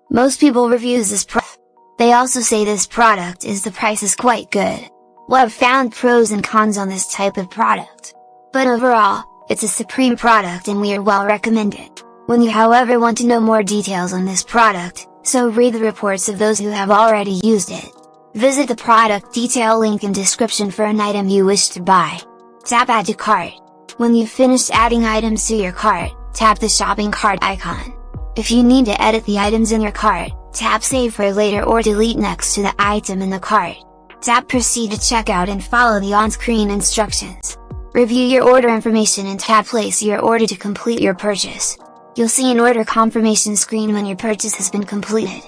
Most people reviews this product. They also say this product is the price is quite good. Well, I've found pros and cons on this type of product. But overall, it's a supreme product and we are well recommended. When you however want to know more details on this product, so read the reports of those who have already used it. Visit the product detail link in description for an item you wish to buy. Tap Add to Cart. When you've finished adding items to your cart, tap the shopping cart icon. If you need to edit the items in your cart, tap Save for later or delete next to the item in the cart. Tap Proceed to checkout and follow the on-screen instructions. Review your order information and tap Place your order to complete your purchase. You'll see an order confirmation screen when your purchase has been completed.